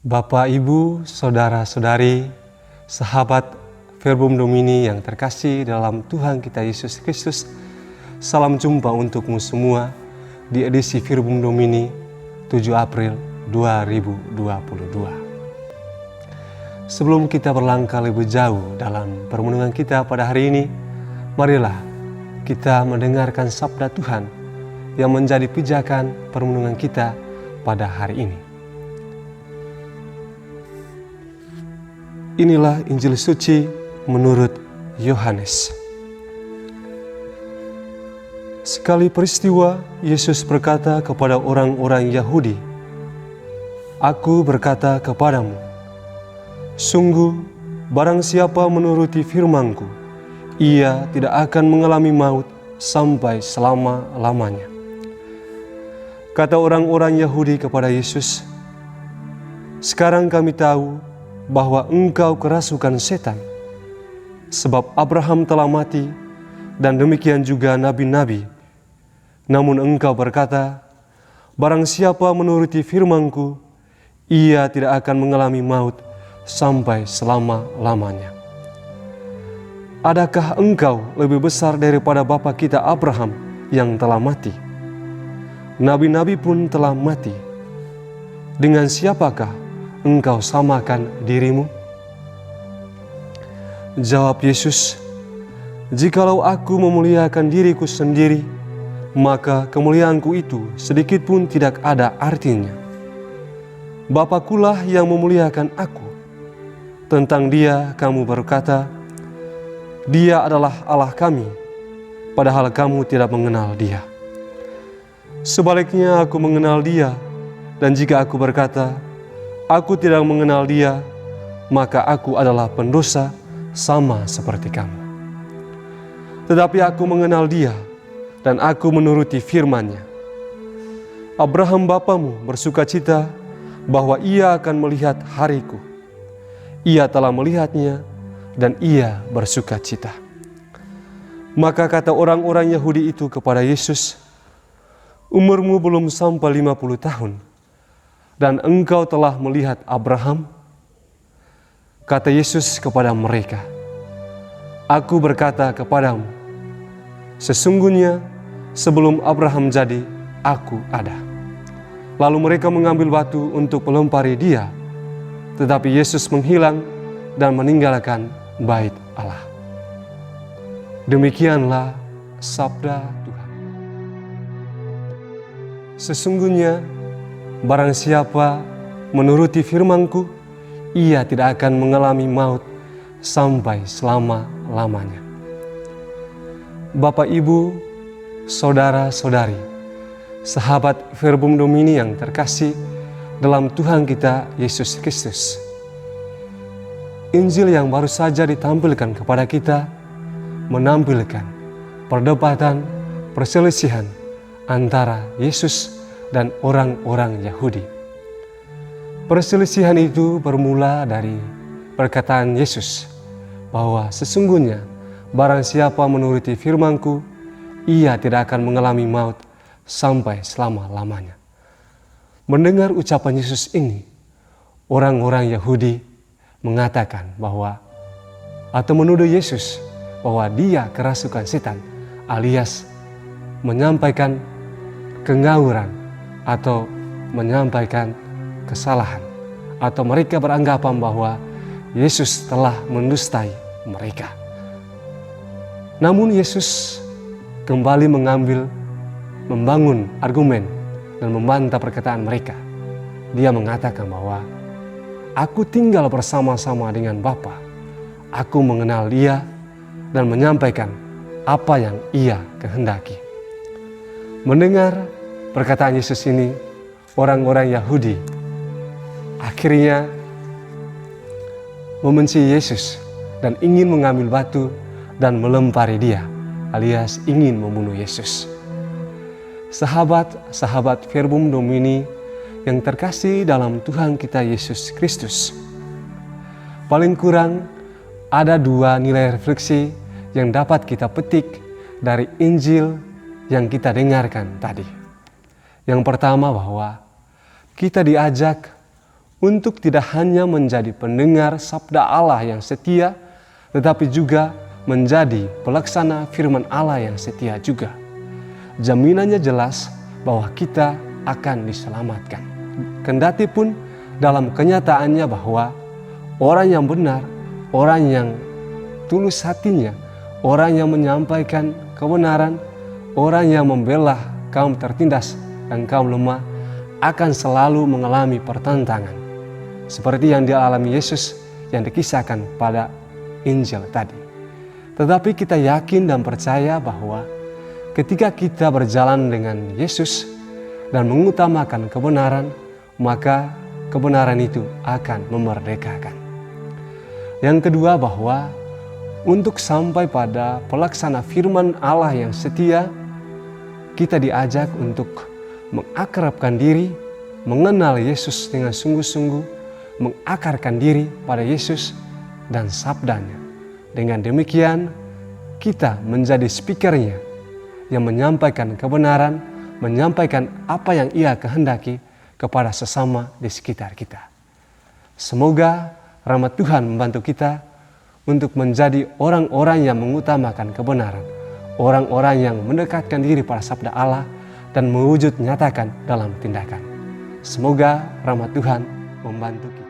Bapak, Ibu, Saudara-saudari, sahabat Verbum Domini yang terkasih dalam Tuhan kita Yesus Kristus, salam jumpa untukmu semua di edisi Verbum Domini 7 April 2022. Sebelum kita berlangkah lebih jauh dalam permenungan kita pada hari ini, marilah kita mendengarkan sabda Tuhan yang menjadi pijakan permenungan kita pada hari ini. Inilah Injil suci menurut Yohanes. Sekali peristiwa, Yesus berkata kepada orang-orang Yahudi, "Aku berkata kepadamu, sungguh barang siapa menuruti firman-Ku, ia tidak akan mengalami maut sampai selama-lamanya." Kata orang-orang Yahudi kepada Yesus, "Sekarang kami tahu bahwa engkau kerasukan setan, sebab Abraham telah mati dan demikian juga nabi-nabi. Namun engkau berkata, barang siapa menuruti firman-Ku, ia tidak akan mengalami maut sampai selama-lamanya. Adakah engkau lebih besar daripada bapa kita Abraham yang telah mati? Nabi-nabi pun telah mati. Dengan siapakah engkau samakan dirimu?" Jawab Yesus, "Jikalau aku memuliakan diriku sendiri, maka kemuliaanku itu sedikit pun tidak ada artinya. Bapakulah yang memuliakan aku. Tentang Dia kamu berkata, Dia adalah Allah kami, padahal kamu tidak mengenal Dia. Sebaliknya aku mengenal Dia, dan jika aku berkata, aku tidak mengenal Dia, maka aku adalah pendosa sama seperti kamu. Tetapi aku mengenal Dia, dan aku menuruti firman-Nya. Abraham bapamu bersukacita bahwa ia akan melihat hariku. Ia telah melihatnya, dan ia bersukacita." Maka kata orang-orang Yahudi itu kepada Yesus, "Umurmu belum sampai 50 tahun. Dan engkau telah melihat Abraham?" Kata Yesus kepada mereka, "Aku berkata kepadamu, sesungguhnya sebelum Abraham jadi, aku ada." Lalu mereka mengambil batu untuk melempari Dia, tetapi Yesus menghilang dan meninggalkan bait Allah. Demikianlah sabda Tuhan. Sesungguhnya barang siapa menuruti firman-Ku, ia tidak akan mengalami maut sampai selama-lamanya. Bapak, Ibu, Saudara-saudari, sahabat Verbum Domini yang terkasih dalam Tuhan kita Yesus Kristus. Injil yang baru saja ditampilkan kepada kita menampilkan perdebatan, perselisihan antara Yesus dan orang-orang Yahudi. Perselisihan itu bermula dari perkataan Yesus bahwa sesungguhnya barang siapa menuruti firman-Ku, ia tidak akan mengalami maut sampai selama-lamanya. Mendengar ucapan Yesus ini, orang-orang Yahudi mengatakan bahwa atau menuduh Yesus bahwa Dia kerasukan setan, alias menyampaikan kengawuran atau menyampaikan kesalahan, atau mereka beranggapan bahwa Yesus telah mendustai mereka. Namun Yesus kembali membangun argumen dan membantah perkataan mereka. Dia mengatakan bahwa aku tinggal bersama-sama dengan Bapa. Aku mengenal Dia dan menyampaikan apa yang Ia kehendaki. Mendengar perkataan Yesus ini, orang-orang Yahudi akhirnya membenci Yesus dan ingin mengambil batu dan melempari Dia, alias ingin membunuh Yesus. Sahabat-sahabat Verbum Domini yang terkasih dalam Tuhan kita Yesus Kristus, paling kurang ada 2 nilai refleksi yang dapat kita petik dari Injil yang kita dengarkan tadi. Yang pertama, bahwa kita diajak untuk tidak hanya menjadi pendengar sabda Allah yang setia, tetapi juga menjadi pelaksana firman Allah yang setia juga. Jaminannya jelas bahwa kita akan diselamatkan. Kendati pun dalam kenyataannya bahwa orang yang benar, orang yang tulus hatinya, orang yang menyampaikan kebenaran, orang yang membela kaum tertindas dan kaum lemah akan selalu mengalami pertentangan. Seperti yang dialami Yesus yang dikisahkan pada Injil tadi. Tetapi kita yakin dan percaya bahwa ketika kita berjalan dengan Yesus dan mengutamakan kebenaran, maka kebenaran itu akan memerdekakan. Yang kedua, bahwa untuk sampai pada pelaksana firman Allah yang setia, kita diajak untuk mengakrabkan diri, mengenal Yesus dengan sungguh-sungguh, mengakarkan diri pada Yesus dan sabdanya. Dengan demikian, kita menjadi speakernya yang menyampaikan kebenaran, menyampaikan apa yang Ia kehendaki kepada sesama di sekitar kita. Semoga rahmat Tuhan membantu kita untuk menjadi orang-orang yang mengutamakan kebenaran, orang-orang yang mendekatkan diri pada sabda Allah dan mewujud nyatakan dalam tindakan. Semoga rahmat Tuhan membantu kita.